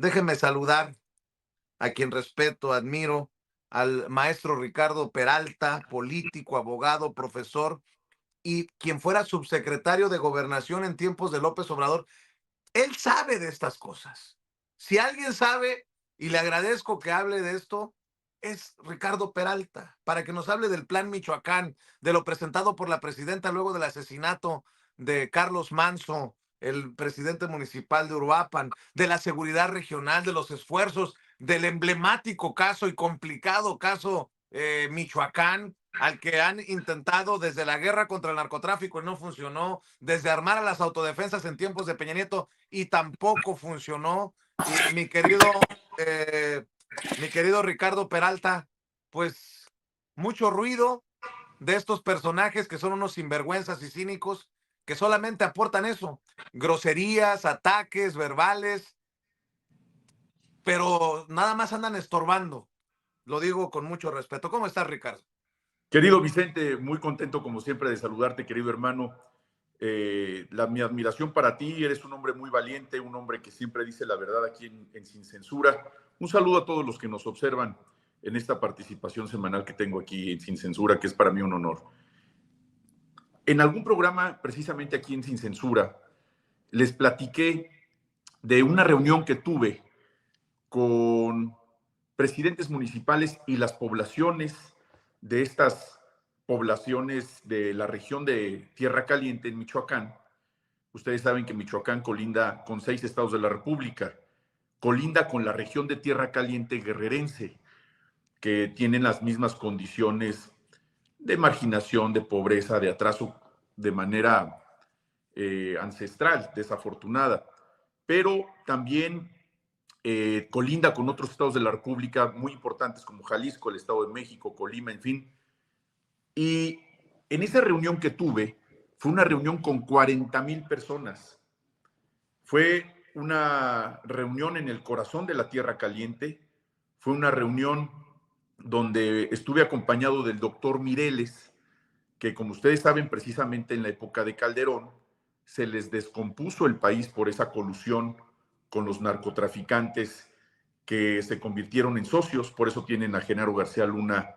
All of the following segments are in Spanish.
Déjenme saludar a quien respeto, admiro, al maestro Ricardo Peralta, político, abogado, profesor y quien fuera subsecretario de Gobernación en tiempos de López Obrador. Él sabe de estas cosas. Si alguien sabe, y le agradezco que hable de esto, es Ricardo Peralta, para que nos hable del Plan Michoacán, de lo presentado por la presidenta luego del asesinato de Carlos Manso, el presidente municipal de Uruapan, de la seguridad regional, de los esfuerzos, del emblemático caso y complicado caso Michoacán, al que han intentado desde la guerra contra el narcotráfico y no funcionó, desde armar a las autodefensas en tiempos de Peña Nieto y tampoco funcionó. Y mi querido Ricardo Peralta, pues mucho ruido de estos personajes que son unos sinvergüenzas y cínicos que solamente aportan eso, groserías, ataques verbales, pero nada más andan estorbando. Lo digo con mucho respeto. ¿Cómo estás, Ricardo? Querido Vicente, muy contento como siempre de saludarte, querido hermano. Mi admiración para ti, eres un hombre muy valiente, un hombre que siempre dice la verdad aquí en Sin Censura. Un saludo a todos los que nos observan en esta participación semanal que tengo aquí en Sin Censura, que es para mí un honor. En algún programa, precisamente aquí en Sin Censura, les platiqué de una reunión que tuve con presidentes municipales y las poblaciones de estas poblaciones de la región de Tierra Caliente en Michoacán. Ustedes saben que Michoacán colinda con 6 estados de la República, colinda con la región de Tierra Caliente guerrerense, que tienen las mismas condiciones de marginación, de pobreza, de atraso de manera ancestral, desafortunada, pero también colinda con otros estados de la República muy importantes como Jalisco, el Estado de México, Colima, en fin. Y en esa reunión que tuve, fue una reunión con 40,000 personas. Fue una reunión en el corazón de la Tierra Caliente, fue una reunión donde estuve acompañado del doctor Mireles, que como ustedes saben, precisamente en la época de Calderón, se les descompuso el país por esa colusión con los narcotraficantes que se convirtieron en socios, por eso tienen a Genaro García Luna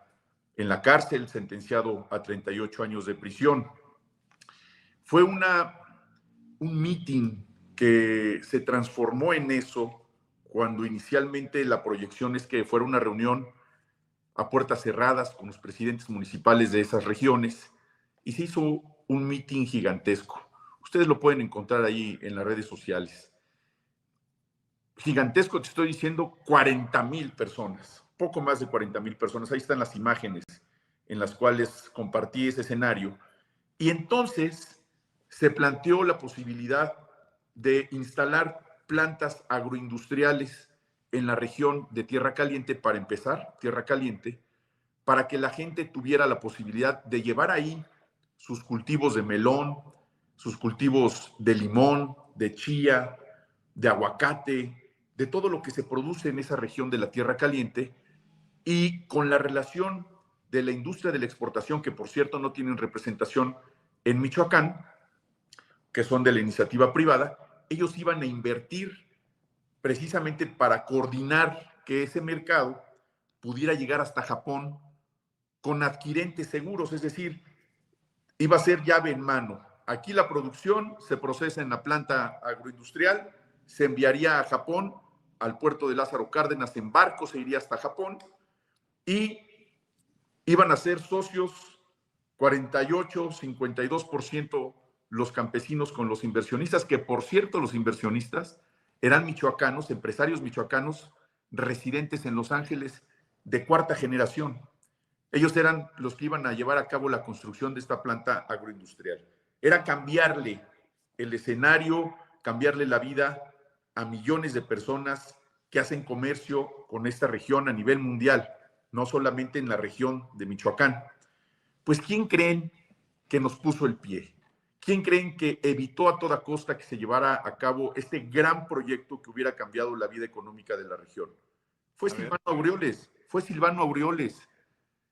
en la cárcel, sentenciado a 38 años de prisión. Fue un meeting que se transformó en eso cuando inicialmente la proyección es que fuera una reunión a puertas cerradas con los presidentes municipales de esas regiones y se hizo un meeting gigantesco. Ustedes lo pueden encontrar ahí en las redes sociales. Gigantesco, te estoy diciendo 40,000 personas, poco más de 40,000 personas. Ahí están las imágenes en las cuales compartí ese escenario. Y entonces se planteó la posibilidad de instalar plantas agroindustriales en la región de Tierra Caliente, para empezar, Tierra Caliente, para que la gente tuviera la posibilidad de llevar ahí sus cultivos de melón, sus cultivos de limón, de chía, de aguacate, de todo lo que se produce en esa región de la Tierra Caliente, y con la relación de la industria de la exportación, que por cierto no tienen representación en Michoacán, que son de la iniciativa privada, ellos iban a invertir precisamente para coordinar que ese mercado pudiera llegar hasta Japón con adquirentes seguros, es decir, iba a ser llave en mano. Aquí la producción se procesa en la planta agroindustrial, se enviaría a Japón, al puerto de Lázaro Cárdenas en barco, se iría hasta Japón y iban a ser socios 48, 52% los campesinos con los inversionistas, que por cierto los inversionistas eran michoacanos, empresarios michoacanos residentes en Los Ángeles de cuarta generación. Ellos eran los que iban a llevar a cabo la construcción de esta planta agroindustrial. Era cambiarle el escenario, cambiarle la vida a millones de personas que hacen comercio con esta región a nivel mundial, no solamente en la región de Michoacán. Pues, ¿quién creen que nos puso el pie? ¿Quién creen que evitó a toda costa que se llevara a cabo este gran proyecto que hubiera cambiado la vida económica de la región? Fue Silvano Aureoles, fue Silvano Aureoles.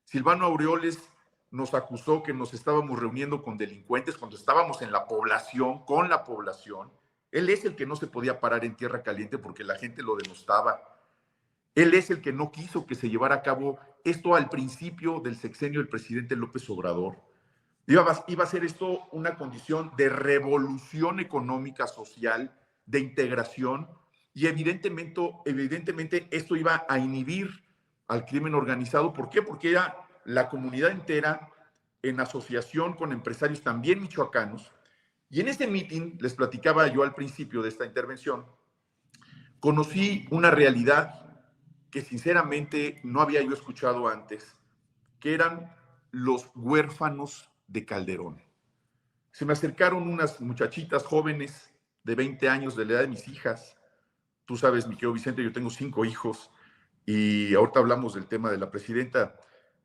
Silvano Aureoles nos acusó que nos estábamos reuniendo con delincuentes cuando estábamos en la población, con la población, Él es el que no se podía parar en tierra caliente porque la gente lo denostaba. Él es el que no quiso que se llevara a cabo esto al principio del sexenio del presidente López Obrador. Iba a ser esto una condición de revolución económica, social, de integración, y evidentemente esto iba a inhibir al crimen organizado. ¿Por qué? Porque era la comunidad entera en asociación con empresarios también michoacanos. Y en este meeting, les platicaba yo al principio de esta intervención, conocí una realidad que sinceramente no había yo escuchado antes, que eran los huérfanos de Calderón. Se me acercaron unas muchachitas jóvenes de 20 años, de la edad de mis hijas. Tú sabes, mi querido Vicente, yo tengo 5 hijos y ahorita hablamos del tema de la presidenta.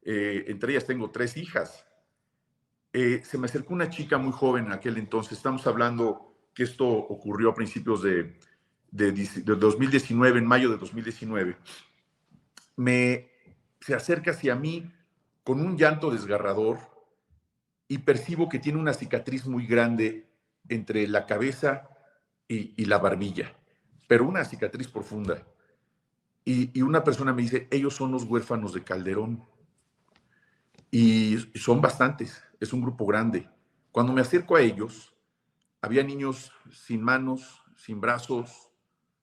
Entre ellas tengo 3 hijas. Se me acercó una chica muy joven en aquel entonces. Estamos hablando que esto ocurrió a principios de 2019, en mayo de 2019. Se acerca hacia mí con un llanto desgarrador y percibo que tiene una cicatriz muy grande entre la cabeza y la barbilla, pero una cicatriz profunda. Y una persona me dice, ellos son los huérfanos de Calderón. Y son bastantes, es un grupo grande. Cuando me acerco a ellos, había niños sin manos, sin brazos,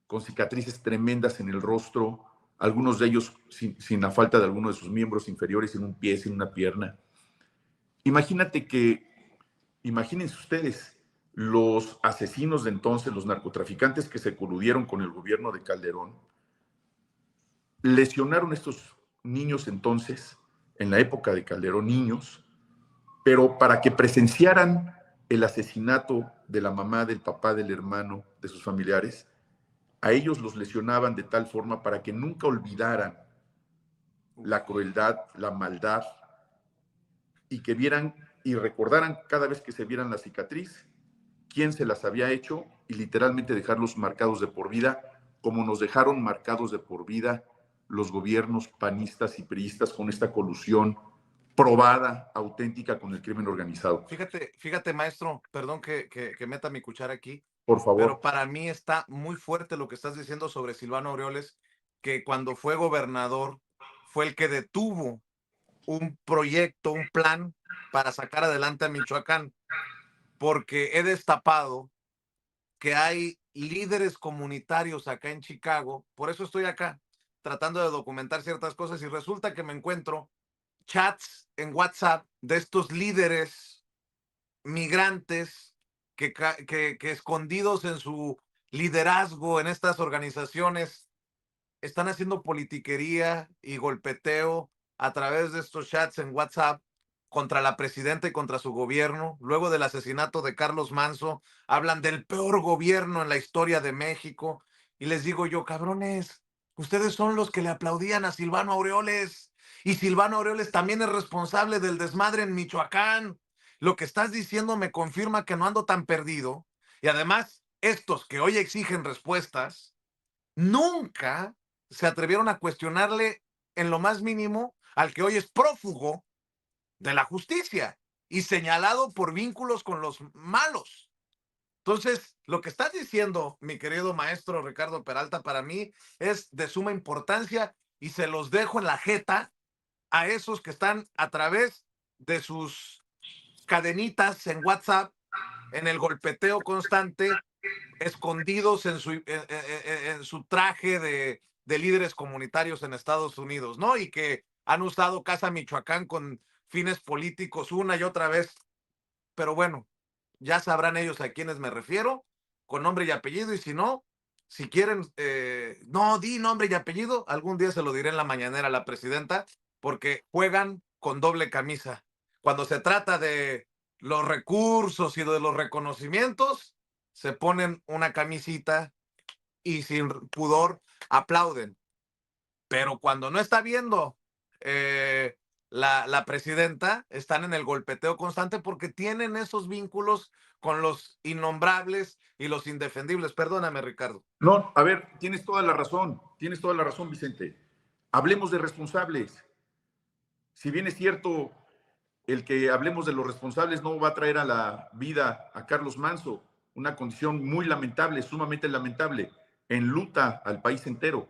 con cicatrices tremendas en el rostro, algunos de ellos sin la falta de alguno de sus miembros inferiores, en un pie, sin una pierna. Imagínense ustedes, los asesinos de entonces, los narcotraficantes que se coludieron con el gobierno de Calderón, lesionaron a estos niños entonces, en la época de Calderón, niños, pero para que presenciaran el asesinato de la mamá, del papá, del hermano, de sus familiares, a ellos los lesionaban de tal forma para que nunca olvidaran la crueldad, la maldad, y que vieran y recordaran cada vez que se vieran la cicatriz, quién se las había hecho, y literalmente dejarlos marcados de por vida, como nos dejaron marcados de por vida los gobiernos panistas y priistas con esta colusión probada, auténtica con el crimen organizado. Fíjate, maestro, perdón que meta mi cuchara aquí, Por favor. pero para mí está muy fuerte lo que estás diciendo sobre Silvano Aureoles, que cuando fue gobernador fue el que detuvo un proyecto, un plan para sacar adelante a Michoacán, porque he destapado que hay líderes comunitarios acá en Chicago, por eso estoy acá tratando de documentar ciertas cosas y resulta que me encuentro chats en WhatsApp de estos líderes migrantes que escondidos en su liderazgo en estas organizaciones están haciendo politiquería y golpeteo a través de estos chats en WhatsApp contra la presidenta y contra su gobierno. Luego del asesinato de Carlos Manso, hablan del peor gobierno en la historia de México. Y les digo yo, cabrones, ustedes son los que le aplaudían a Silvano Aureoles. Y Silvano Aureoles también es responsable del desmadre en Michoacán. Lo que estás diciendo me confirma que no ando tan perdido. Y además, estos que hoy exigen respuestas, nunca se atrevieron a cuestionarle en lo más mínimo al que hoy es prófugo de la justicia y señalado por vínculos con los malos. Entonces, lo que estás diciendo, mi querido maestro Ricardo Peralta, para mí es de suma importancia y se los dejo en la jeta a esos que están a través de sus cadenitas en WhatsApp, en el golpeteo constante, escondidos en su traje de líderes comunitarios en Estados Unidos, ¿no? Y que han usado Casa Michoacán con fines políticos una y otra vez. Pero bueno, ya sabrán ellos a quienes me refiero, con nombre y apellido, y si no, si quieren, no di nombre y apellido, algún día se lo diré en la mañanera a la presidenta, porque juegan con doble camisa. Cuando se trata de los recursos y de los reconocimientos, se ponen una camisita y sin pudor aplauden. Pero cuando no está viendo la presidenta, están en el golpeteo constante porque tienen esos vínculos con los innombrables y los indefendibles. Perdóname, Ricardo. No, a ver, tienes toda la razón, Vicente. Hablemos de responsables. Si bien es cierto, el que hablemos de los responsables no va a traer a la vida a Carlos Manso, una condición muy lamentable, sumamente lamentable, enluta al país entero.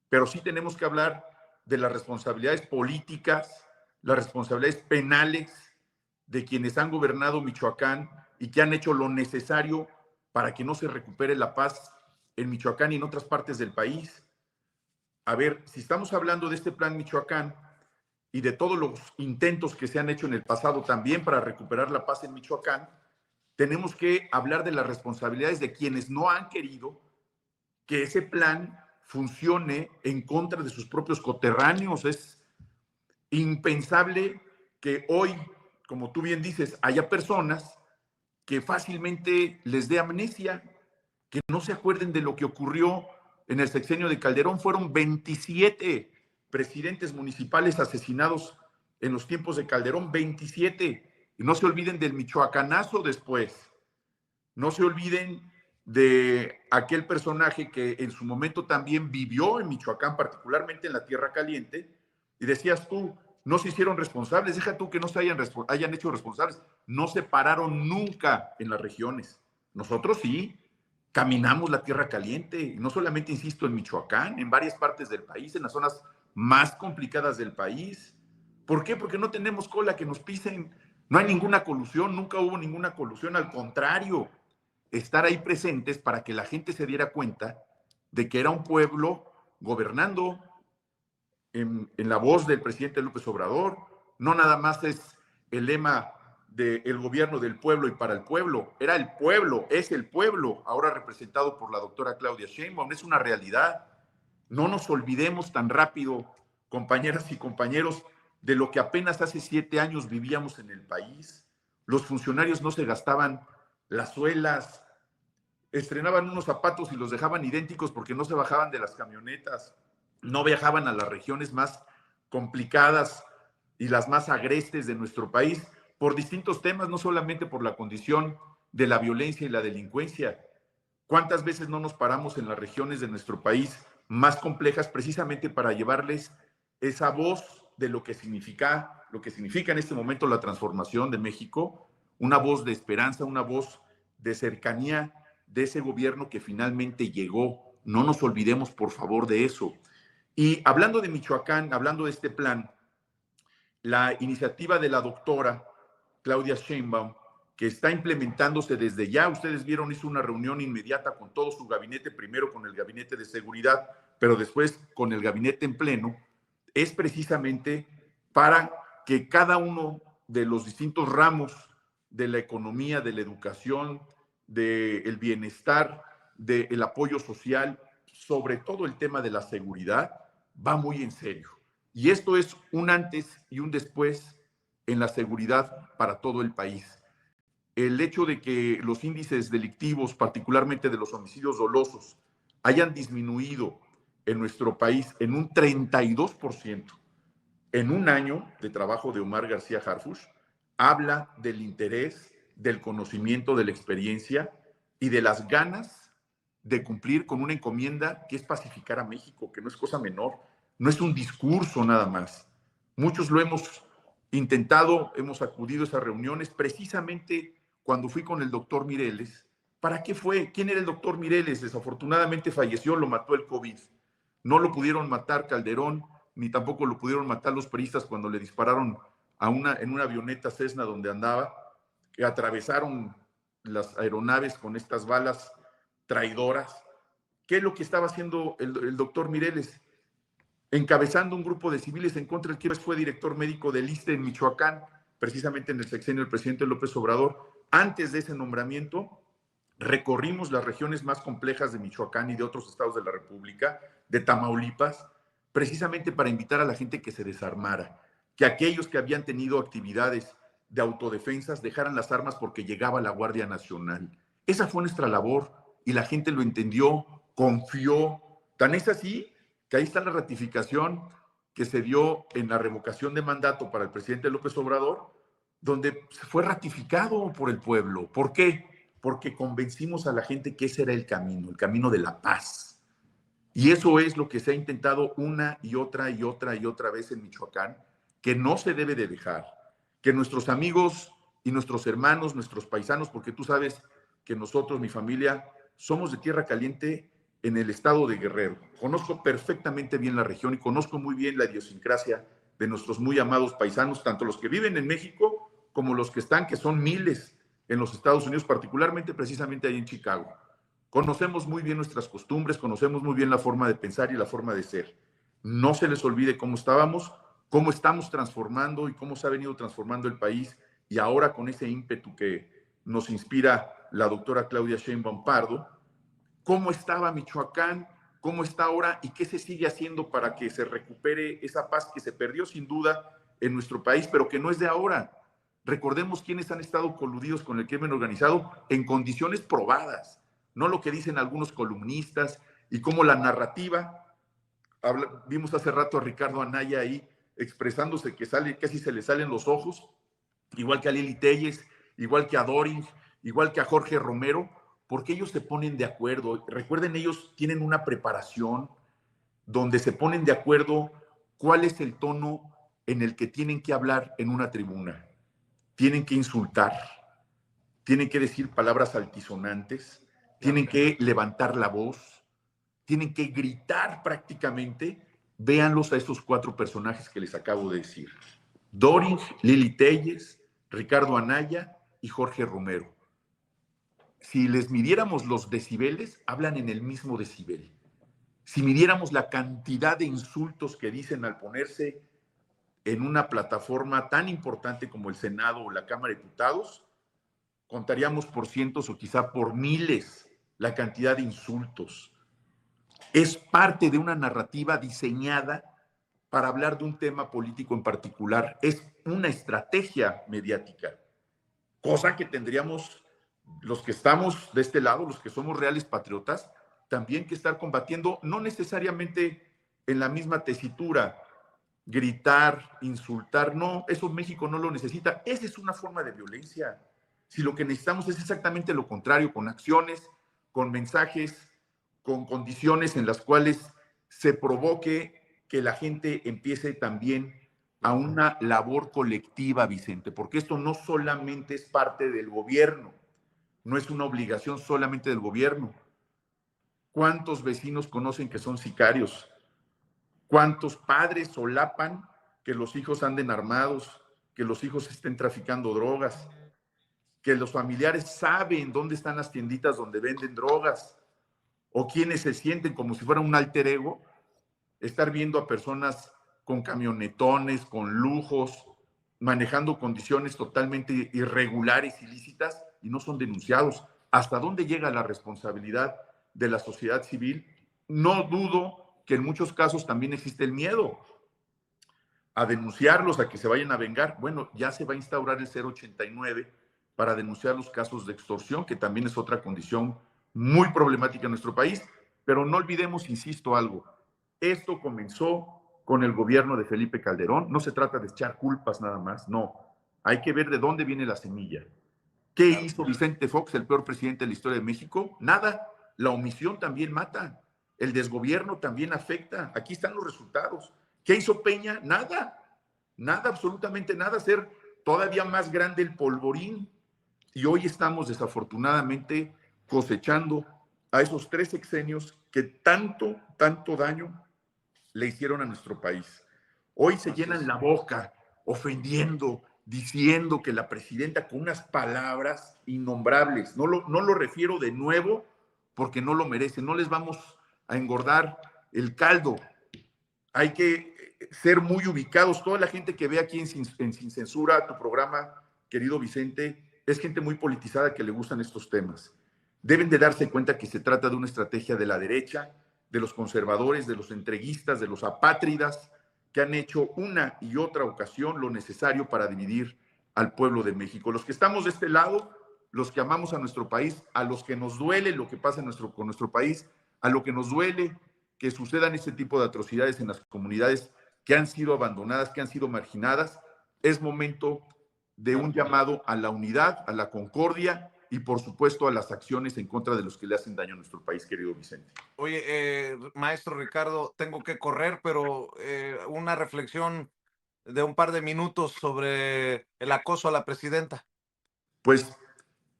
Pero sí tenemos que hablar de las responsabilidades políticas, las responsabilidades penales de quienes han gobernado Michoacán y que han hecho lo necesario para que no se recupere la paz en Michoacán y en otras partes del país. A ver, si estamos hablando de este plan Michoacán y de todos los intentos que se han hecho en el pasado también para recuperar la paz en Michoacán, tenemos que hablar de las responsabilidades de quienes no han querido que ese plan funcione en contra de sus propios coterráneos. Es impensable que hoy, como tú bien dices, haya personas que fácilmente les dé amnesia, que no se acuerden de lo que ocurrió en el sexenio de Calderón. Fueron 27 presidentes municipales asesinados en los tiempos de Calderón, 27. Y no se olviden del michoacanazo después. No se olviden de aquel personaje que en su momento también vivió en Michoacán, particularmente en la Tierra Caliente, y decías tú, no se hicieron responsables, deja tú que no se hayan hecho responsables, no se pararon nunca en las regiones. Nosotros sí, caminamos la Tierra Caliente, y no solamente, insisto, en Michoacán, en varias partes del país, en las zonas más complicadas del país. ¿Por qué? Porque no tenemos cola que nos pisen. No hay ninguna colusión, nunca hubo ninguna colusión, al contrario, estar ahí presentes para que la gente se diera cuenta de que era un pueblo gobernando en la voz del presidente López Obrador. No nada más es el lema del gobierno del pueblo y para el pueblo, era el pueblo, es el pueblo, ahora representado por la doctora Claudia Sheinbaum. Es una realidad. No nos olvidemos tan rápido, compañeras y compañeros, de lo que apenas hace 7 años vivíamos en el país. Los funcionarios no se gastaban las suelas, estrenaban unos zapatos y los dejaban idénticos porque no se bajaban de las camionetas, no viajaban a las regiones más complicadas y las más agrestes de nuestro país por distintos temas, no solamente por la condición de la violencia y la delincuencia. ¿Cuántas veces no nos paramos en las regiones de nuestro país más complejas precisamente para llevarles esa voz de lo que significa en este momento la transformación de México, una voz de esperanza, una voz de cercanía de ese gobierno que finalmente llegó? No nos olvidemos, por favor, de eso. Y hablando de Michoacán, hablando de este plan, la iniciativa de la doctora Claudia Sheinbaum, que está implementándose desde ya, ustedes vieron, hizo una reunión inmediata con todo su gabinete, primero con el gabinete de seguridad, pero después con el gabinete en pleno, es precisamente para que cada uno de los distintos ramos de la economía, de la educación, del bienestar, del apoyo social, sobre todo el tema de la seguridad, va muy en serio. Y esto es un antes y un después en la seguridad para todo el país. El hecho de que los índices delictivos, particularmente de los homicidios dolosos, hayan disminuido en nuestro país en un 32% en un año de trabajo de Omar García Harfuch, habla del interés, del conocimiento, de la experiencia y de las ganas de cumplir con una encomienda que es pacificar a México, que no es cosa menor, no es un discurso nada más. Muchos lo hemos intentado, hemos acudido a esas reuniones, precisamente cuando fui con el doctor Mireles. ¿Para qué fue? ¿Quién era el doctor Mireles? Desafortunadamente falleció, lo mató el COVID. No lo pudieron matar Calderón, ni tampoco lo pudieron matar los peristas cuando le dispararon en una avioneta Cessna donde andaba, que atravesaron las aeronaves con estas balas traidoras. ¿Qué es lo que estaba haciendo el doctor Mireles? Encabezando un grupo de civiles en contra del que fue director médico del ISSSTE en Michoacán, precisamente en el sexenio del presidente López Obrador. Antes de ese nombramiento, recorrimos las regiones más complejas de Michoacán y de otros estados de la República, de Tamaulipas, precisamente para invitar a la gente que se desarmara, que aquellos que habían tenido actividades de autodefensas dejaran las armas porque llegaba la Guardia Nacional. Esa fue nuestra labor y la gente lo entendió, confió. Tan es así que ahí está la ratificación que se dio en la revocación de mandato para el presidente López Obrador, donde se fue ratificado por el pueblo. ¿Por qué? Porque convencimos a la gente que ese era el camino de la paz. Y eso es lo que se ha intentado una y otra y otra y otra vez en Michoacán, que no se debe de dejar, que nuestros amigos y nuestros hermanos, nuestros paisanos, porque tú sabes que nosotros, mi familia, somos de Tierra Caliente en el estado de Guerrero. Conozco perfectamente bien la región y conozco muy bien la idiosincrasia de nuestros muy amados paisanos, tanto los que viven en México como los que están, que son miles en los Estados Unidos, particularmente precisamente ahí en Chicago. Conocemos muy bien nuestras costumbres, conocemos muy bien la forma de pensar y la forma de ser. No se les olvide cómo estábamos, cómo estamos transformando y cómo se ha venido transformando el país, y ahora con ese ímpetu que nos inspira la doctora Claudia Sheinbaum Pardo, cómo estaba Michoacán, cómo está ahora y qué se sigue haciendo para que se recupere esa paz que se perdió sin duda en nuestro país, pero que no es de ahora. Recordemos quiénes han estado coludidos con el crimen organizado en condiciones probadas, no lo que dicen algunos columnistas, y cómo la narrativa, vimos hace rato a Ricardo Anaya ahí expresándose que casi se le salen los ojos, igual que a Lili Telles, igual que a Doring, igual que a Jorge Romero, porque ellos se ponen de acuerdo. Recuerden, ellos tienen una preparación donde se ponen de acuerdo cuál es el tono en el que tienen que hablar en una tribuna. Tienen que insultar, tienen que decir palabras altisonantes, tienen que levantar la voz, tienen que gritar prácticamente. Véanlos a esos 4 personajes que les acabo de decir: Doring, Lili Telles, Ricardo Anaya y Jorge Romero. Si les midiéramos los decibeles, hablan en el mismo decibel. Si midiéramos la cantidad de insultos que dicen al ponerse en una plataforma tan importante como el Senado o la Cámara de Diputados, contaríamos por cientos o quizá por miles la cantidad de insultos. Es parte de una narrativa diseñada para hablar de un tema político en particular. Es una estrategia mediática, cosa que tendríamos los que estamos de este lado, los que somos reales patriotas, también que estar combatiendo, no necesariamente en la misma tesitura, gritar, insultar, no, eso México no lo necesita. Esa es una forma de violencia. Si lo que necesitamos es exactamente lo contrario, con acciones, con mensajes, con condiciones en las cuales se provoque que la gente empiece también a una labor colectiva, Vicente, porque esto no solamente es parte del gobierno, no es una obligación solamente del gobierno. ¿Cuántos vecinos conocen que son sicarios? ¿Cuántos padres solapan que los hijos anden armados, que los hijos estén traficando drogas, que los familiares saben dónde están las tienditas donde venden drogas, o quienes se sienten como si fuera un alter ego, estar viendo a personas con camionetones, con lujos, manejando condiciones totalmente irregulares, ilícitas, y no son denunciados? ¿Hasta dónde llega la responsabilidad de la sociedad civil? No dudo que en muchos casos también existe el miedo a denunciarlos, a que se vayan a vengar. Bueno, ya se va a instaurar el 089 para denunciar los casos de extorsión, que también es otra condición muy problemática en nuestro país. Pero no olvidemos, insisto, algo. Esto comenzó con el gobierno de Felipe Calderón. No se trata de echar culpas nada más, no. Hay que ver de dónde viene la semilla. ¿Qué hizo Vicente Fox, el peor presidente de la historia de México? Nada. La omisión también mata. El desgobierno también afecta. Aquí están los resultados. ¿Qué hizo Peña? Nada. Nada, absolutamente nada. Hacer todavía más grande el polvorín. Y hoy estamos desafortunadamente cosechando a esos 3 sexenios que tanto daño le hicieron a nuestro país. Hoy se llenan la boca ofendiendo, diciendo que la presidenta, con unas palabras innombrables, no lo refiero de nuevo porque no lo merece, no les vamos a engordar el caldo. Hay que ser muy ubicados. Toda la gente que ve aquí en Sin Censura tu programa, querido Vicente, es gente muy politizada que le gustan estos temas. Deben de darse cuenta que se trata de una estrategia de la derecha, de los conservadores, de los entreguistas, de los apátridas, que han hecho una y otra ocasión lo necesario para dividir al pueblo de México. Los que estamos de este lado, los que amamos a nuestro país, a los que nos duele lo que pasa con nuestro país, a lo que nos duele que sucedan este tipo de atrocidades en las comunidades que han sido abandonadas, que han sido marginadas, es momento de un llamado a la unidad, a la concordia y, por supuesto, a las acciones en contra de los que le hacen daño a nuestro país, querido Vicente. Oye, maestro Ricardo, tengo que correr, pero una reflexión de un par de minutos sobre el acoso a la presidenta. Pues,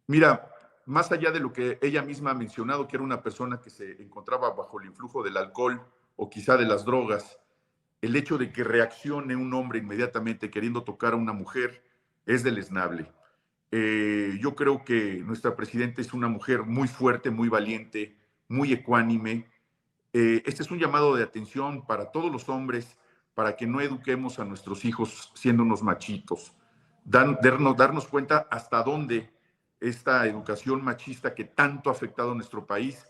mira, más allá de lo que ella misma ha mencionado, que era una persona que se encontraba bajo el influjo del alcohol o quizá de las drogas, el hecho de que reaccione un hombre inmediatamente queriendo tocar a una mujer es deleznable. Yo creo que nuestra presidenta es una mujer muy fuerte, muy valiente, muy ecuánime. Este es un llamado de atención para todos los hombres, para que no eduquemos a nuestros hijos siendo unos machitos. Darnos cuenta hasta dónde esta educación machista que tanto ha afectado a nuestro país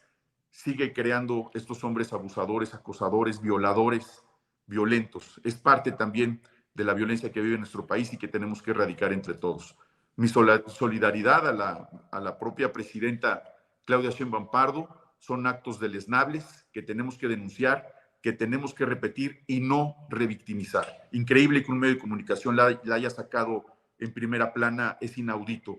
sigue creando estos hombres abusadores, acosadores, violadores, violentos. Es parte también de la violencia que vive nuestro país y que tenemos que erradicar entre todos. Mi solidaridad a la propia presidenta Claudia Sheinbaum Pardo. Son actos deleznables que tenemos que denunciar, que tenemos que repetir y no revictimizar. Increíble que un medio de comunicación la haya sacado en primera plana, es inaudito.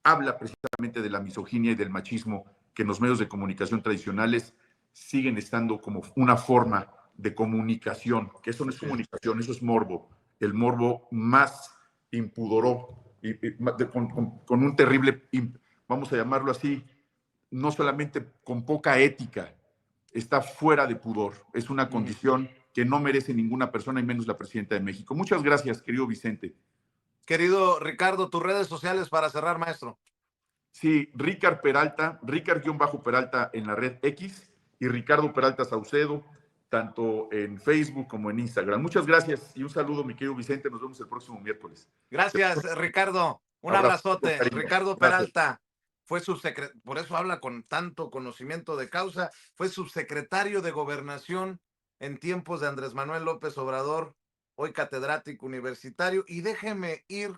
Habla precisamente de la misoginia y del machismo que en los medios de comunicación tradicionales siguen estando como una forma de comunicación, que eso no es comunicación, eso es morbo, el morbo más impudoró, con un terrible, vamos a llamarlo así, no solamente con poca ética, está fuera de pudor. Es una condición que no merece ninguna persona y menos la presidenta de México. Muchas gracias, querido Vicente. Querido Ricardo, tus redes sociales para cerrar, maestro. Sí, Ricard Peralta, Ricard-Peralta en la red X y Ricardo Peralta Saucedo, tanto en Facebook como en Instagram. Muchas gracias y un saludo, mi querido Vicente. Nos vemos el próximo miércoles. Gracias, Ricardo. Un Abrazo, abrazote. cariño. Ricardo Gracias. Peralta fue subsecretario, por eso habla con tanto conocimiento de causa, fue subsecretario de Gobernación en tiempos de Andrés Manuel López Obrador, hoy catedrático universitario. Y déjeme ir